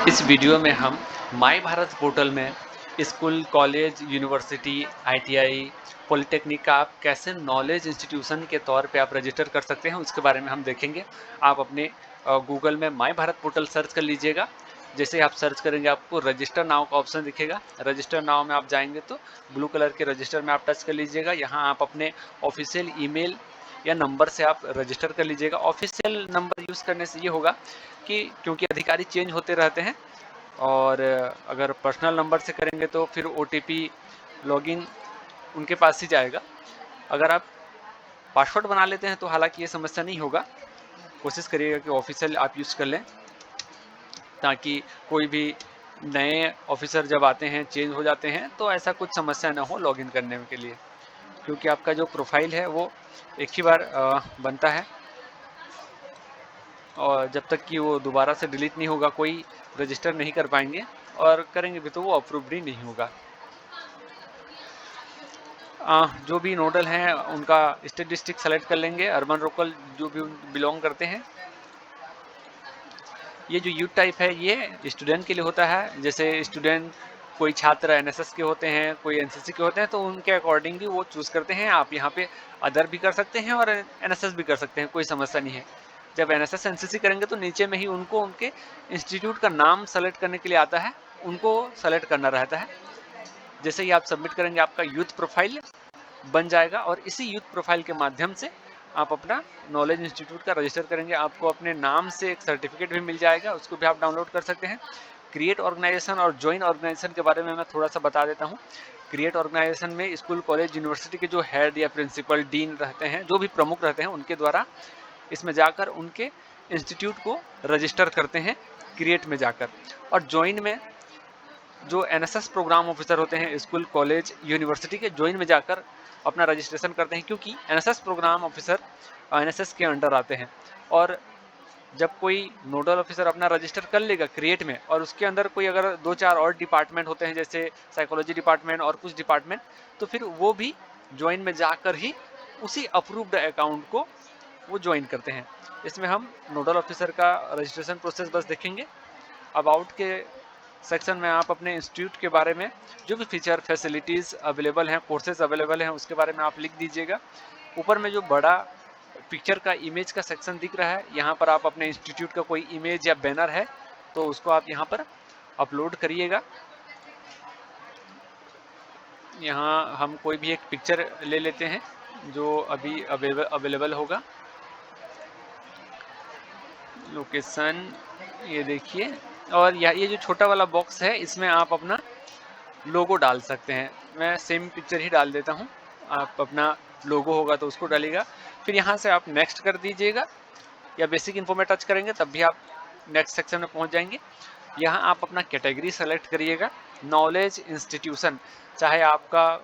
इस वीडियो में हम माई भारत पोर्टल में school, college, university, ITI, polytechnic का आप कैसे नॉलेज इंस्टीट्यूशन के तौर पे आप रजिस्टर कर सकते हैं, उसके बारे में हम देखेंगे। आप अपने गूगल में माई भारत पोर्टल सर्च कर लीजिएगा। जैसे ही आप सर्च करेंगे आपको रजिस्टर नाउ का ऑप्शन दिखेगा। रजिस्टर नाउ में आप जाएंगे तो ब्लू कलर के रजिस्टर में आप टच कर लीजिएगा। यहाँ आप अपने ऑफिशियल ईमेल या नंबर से आप रजिस्टर कर लीजिएगा। ऑफिशियल नंबर यूज़ करने से ये होगा कि क्योंकि अधिकारी चेंज होते रहते हैं, और अगर पर्सनल नंबर से करेंगे तो फिर ओटीपी लॉगिन उनके पास ही जाएगा। अगर आप पासवर्ड बना लेते हैं तो हालांकि ये समस्या नहीं होगा। कोशिश करिएगा कि ऑफिशियल आप यूज़ कर लें, ताकि कोई भी नए ऑफिसर जब आते हैं, चेंज हो जाते हैं, तो ऐसा कुछ समस्या ना हो लॉगिन करने के लिए, क्योंकि आपका जो प्रोफाइल है वो एक ही बार बनता है, और जब तक कि वो दोबारा से डिलीट नहीं होगा कोई रजिस्टर नहीं कर पाएंगे, और करेंगे भी तो वो अप्रूव्ड ही नहीं होगा। जो भी नोडल हैं उनका स्टेट डिस्ट्रिक्ट सेलेक्ट कर लेंगे, अर्बन लोकल जो भी बिलोंग करते हैं। ये जो यूथ टाइप है ये स्टूडेंट के लिए होता है। जैसे स्टूडेंट कोई छात्र एनएसएस के होते हैं, कोई एनसीसी के होते हैं, तो उनके अकॉर्डिंगली वो चूज़ करते हैं। आप यहाँ पे अदर भी कर सकते हैं और एनएसएस भी कर सकते हैं, कोई समस्या नहीं है। जब एनएसएस एनसीसी करेंगे तो नीचे में ही उनको उनके इंस्टीट्यूट का नाम सेलेक्ट करने के लिए आता है, उनको सेलेक्ट करना रहता है। जैसे ही आप सबमिट करेंगे आपका यूथ प्रोफाइल बन जाएगा, और इसी यूथ प्रोफाइल के माध्यम से आप अपना नॉलेज इंस्टीट्यूट का रजिस्टर करेंगे। आपको अपने नाम से एक सर्टिफिकेट भी मिल जाएगा, उसको भी आप डाउनलोड कर सकते हैं। क्रिएट ऑर्गेनाइजेशन और ज्वाइन ऑर्गेनाइजेशन के बारे में मैं थोड़ा सा बता देता हूँ। क्रिएट ऑर्गेनाइजेशन में स्कूल, कॉलेज, यूनिवर्सिटी के जो हेड या प्रिंसिपल, डीन रहते हैं, जो भी प्रमुख रहते हैं, उनके द्वारा इसमें जाकर उनके इंस्टीट्यूट को रजिस्टर करते हैं क्रिएट में जाकर। और ज्वाइन में जो एनएसएस प्रोग्राम ऑफिसर होते हैं स्कूल, कॉलेज, यूनिवर्सिटी के, ज्वाइन में जाकर अपना रजिस्ट्रेशन करते हैं, क्योंकि एनएसएस प्रोग्राम ऑफिसर एनएसएस के अंडर आते हैं। और जब कोई नोडल ऑफिसर अपना रजिस्टर कर लेगा क्रिएट में, और उसके अंदर कोई अगर 2-4 और डिपार्टमेंट होते हैं, जैसे साइकोलॉजी डिपार्टमेंट और कुछ डिपार्टमेंट, तो फिर वो भी ज्वाइन में जाकर ही उसी अप्रूव्ड अकाउंट को वो ज्वाइन करते हैं। इसमें हम नोडल ऑफिसर का रजिस्ट्रेशन प्रोसेस बस देखेंगे। अबाउट के सेक्शन में आप अपने इंस्टीट्यूट के बारे में जो भी फीचर, फैसिलिटीज़ अवेलेबल हैं, कोर्सेज अवेलेबल हैं, उसके बारे में आप लिख दीजिएगा। ऊपर में जो बड़ा पिक्चर का इमेज का सेक्शन दिख रहा है, यहाँ पर आप अपने इंस्टीट्यूट का कोई इमेज या बैनर है तो उसको आप यहाँ पर अपलोड करिएगा। यहाँ हम कोई भी एक पिक्चर ले लेते हैं जो अभी अवेलेबल होगा। लोकेशन ये देखिए, और ये जो छोटा वाला बॉक्स है इसमें आप अपना लोगो डाल सकते हैं। मैं सेम पिक्चर ही डाल देता हूँ, आप अपना लोगो होगा तो उसको डालिएगा। फिर यहाँ से आप नेक्स्ट कर दीजिएगा, या बेसिक इन्फो में टच करेंगे तब भी आप नेक्स्ट सेक्शन में पहुँच जाएंगे। यहाँ आप अपना कैटेगरी सेलेक्ट करिएगा, नॉलेज इंस्टीट्यूशन। चाहे आपका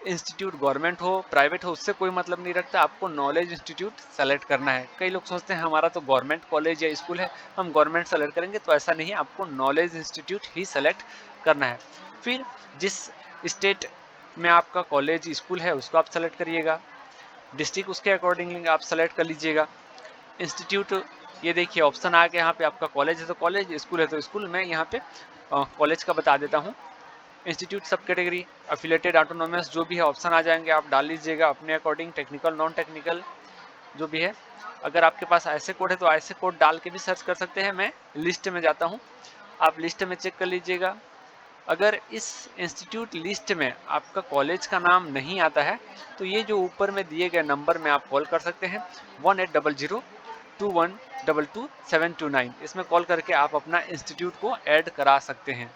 इंस्टीट्यूट गवर्नमेंट हो, प्राइवेट हो, उससे कोई मतलब नहीं रखता, आपको नॉलेज इंस्टीट्यूट सेलेक्ट करना है। कई लोग सोचते हैं हमारा तो गवर्नमेंट कॉलेज या स्कूल है, हम गवर्नमेंट सेलेक्ट करेंगे, तो ऐसा नहीं है, आपको नॉलेज इंस्टीट्यूट ही सेलेक्ट करना है। फिर जिस स्टेट में आपका कॉलेज, स्कूल है, उसको आप सेलेक्ट करिएगा। डिस्ट्रिक्ट उसके अकॉर्डिंगली आप सेलेक्ट कर लीजिएगा। इंस्टीट्यूट, ये देखिए ऑप्शन आ गया, यहाँ पे आपका कॉलेज है तो कॉलेज, स्कूल है तो स्कूल। मैं यहाँ पे कॉलेज का बता देता हूँ। इंस्टीट्यूट, सब कैटेगरी, अफिलेटेड, ऑटोनोमस, जो भी है ऑप्शन आ जाएंगे, आप डाल लीजिएगा अपने अकॉर्डिंग, टेक्निकल, नॉन टेक्निकल जो भी है। अगर आपके पास ऐसे कोड है तो ऐसे कोड डाल के भी सर्च कर सकते हैं। मैं लिस्ट में जाता हूँ, आप लिस्ट में चेक कर लीजिएगा। अगर इस इंस्टीट्यूट लिस्ट में आपका कॉलेज का नाम नहीं आता है तो ये जो ऊपर में दिए गए नंबर में आप कॉल कर सकते हैं, 180021222729। इसमें कॉल करके आप अपना इंस्टीट्यूट को ऐड करा सकते हैं।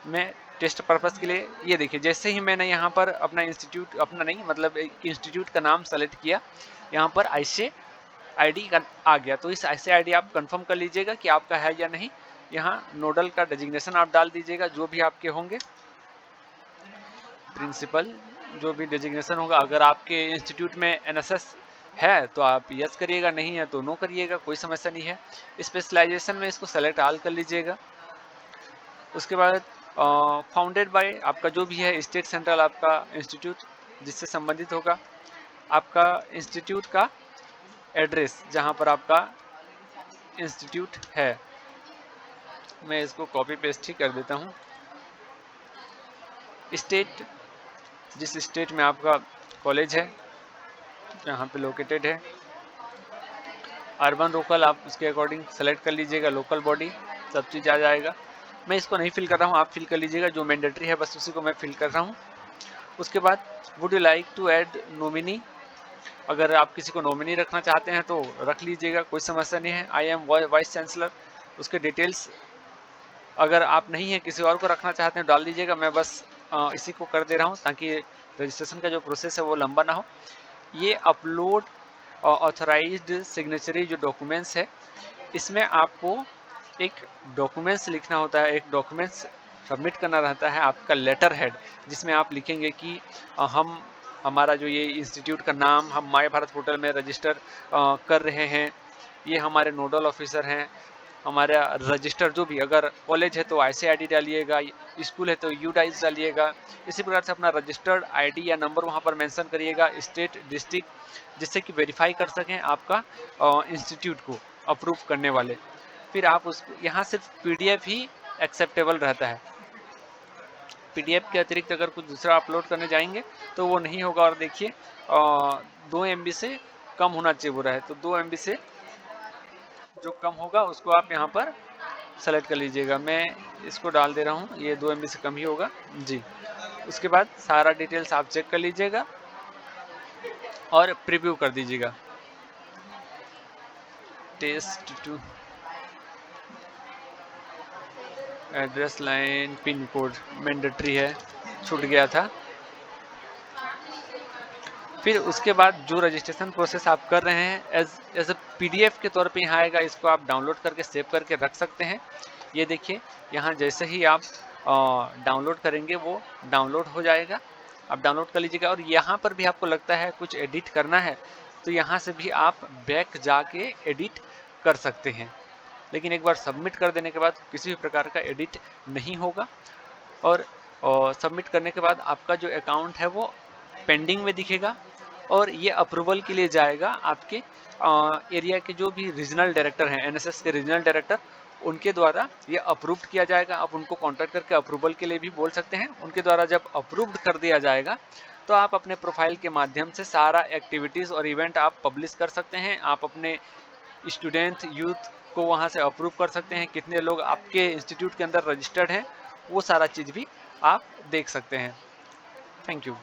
मैं टेस्ट पर्पज़ के लिए, ये देखिए जैसे ही मैंने यहाँ पर अपना इंस्टीट्यूट, अपना नहीं मतलब एक इंस्टीट्यूट का नाम सेलेक्ट किया, यहाँ पर ऐसे आईडी का आ गया, तो इस ऐसे आईडी आप कंफर्म कर लीजिएगा कि आपका है या नहीं। यहाँ नोडल का डेजिग्नेशन आप डाल दीजिएगा, जो भी आपके होंगे, प्रिंसिपल, जो भी डेजिग्नेशन होगा। अगर आपके इंस्टीट्यूट में एनएसएस है तो आप यस करिएगा, नहीं है तो नो करिएगा, कोई समस्या नहीं है। स्पेशलाइजेशन में इसको सेलेक्ट आल कर लीजिएगा। उसके बाद फाउंडेड बाय, आपका जो भी है स्टेट, सेंट्रल, आपका इंस्टीट्यूट जिससे संबंधित होगा, आपका इंस्टीट्यूट का एड्रेस जहाँ पर आपका इंस्टीट्यूट है मैं इसको कॉपी पेस्ट ही कर देता हूँ। स्टेट, जिस स्टेट में आपका कॉलेज है, जहाँ पे लोकेटेड है। अर्बन लोकल आप उसके अकॉर्डिंग सेलेक्ट कर लीजिएगा, लोकल बॉडी, सब चीज़ आ जाएगा। मैं इसको नहीं फिल कर रहा हूँ, आप फिल कर लीजिएगा, जो मैंडेटरी है बस उसी को मैं फिल कर रहा हूँ। उसके बाद would you like to add nominee, अगर आप किसी को नॉमिनी रखना चाहते हैं तो रख लीजिएगा, कोई समस्या नहीं है। आई एम वाइस चांसलर, उसके डिटेल्स अगर आप नहीं है किसी और को रखना चाहते हैं डाल दीजिएगा। मैं बस इसी को कर दे रहा हूँ ताकि रजिस्ट्रेशन का जो प्रोसेस है वो लंबा ना हो। ये अपलोड ऑथराइज्ड सिग्नेचरी जो डॉक्यूमेंट्स है, इसमें आपको एक डॉक्यूमेंट्स लिखना होता है, एक डॉक्यूमेंट्स सबमिट करना रहता है, आपका लेटर हेड, जिसमें आप लिखेंगे कि हम हमारा जो ये इंस्टीट्यूट का नाम हम माय भारत पोर्टल में रजिस्टर कर रहे हैं, ये हमारे नोडल ऑफिसर हैं, हमारा रजिस्टर जो भी, अगर कॉलेज है तो ICID डालिएगा, स्कूल है तो UDICE डालिएगा। इसी प्रकार से अपना रजिस्टर्ड ID या नंबर वहाँ पर मेंशन करिएगा, स्टेट, डिस्ट्रिक्ट, जिससे कि वेरीफाई कर सकें आपका इंस्टीट्यूट को अप्रूव करने वाले। फिर आप उस यहाँ सिर्फ PDF ही एक्सेप्टेबल रहता है। PDF के अतिरिक्त अगर कुछ दूसरा अपलोड करने जाएंगे तो वो नहीं होगा। और देखिए 2 MB से कम होना चाहिए बोल रहा है, तो 2 MB से जो कम होगा उसको आप यहाँ पर सेलेक्ट कर लीजिएगा। मैं इसको डाल दे रहा हूँ, ये 2 MB से कम ही होगा जी। उसके बाद सारा डिटेल्स आप चेक कर लीजिएगा और प्रीव्यू कर दीजिएगा। Test to address line pin code mandatory है, छूट गया था। फिर उसके बाद जो रजिस्ट्रेशन प्रोसेस आप कर रहे हैं एज ए PDF के तौर पे यहाँ आएगा, इसको आप डाउनलोड करके सेव करके रख सकते हैं। ये देखिए यहाँ जैसे ही आप डाउनलोड करेंगे वो डाउनलोड हो जाएगा, आप डाउनलोड कर लीजिएगा। और यहाँ पर भी आपको लगता है कुछ एडिट करना है तो यहाँ से भी आप बैक जाके एडिट कर सकते हैं, लेकिन एक बार सबमिट कर देने के बाद किसी भी प्रकार का एडिट नहीं होगा। और सबमिट करने के बाद आपका जो अकाउंट है वो पेंडिंग में दिखेगा और ये अप्रूवल के लिए जाएगा आपके एरिया के जो भी रीजनल डायरेक्टर हैं, NSS के रीजनल डायरेक्टर, उनके द्वारा ये अप्रूव्ड किया जाएगा। आप उनको कॉन्टैक्ट करके अप्रूवल के लिए भी बोल सकते हैं। उनके द्वारा जब अप्रूव्ड कर दिया जाएगा तो आप अपने प्रोफाइल के माध्यम से सारा एक्टिविटीज़ और इवेंट आप पब्लिश कर सकते हैं। आप अपने स्टूडेंट यूथ को वहाँ से अप्रूव कर सकते हैं, कितने लोग आपके इंस्टीट्यूट के अंदर रजिस्टर्ड हैं, वो सारा चीज़ भी आप देख सकते हैं। Thank you.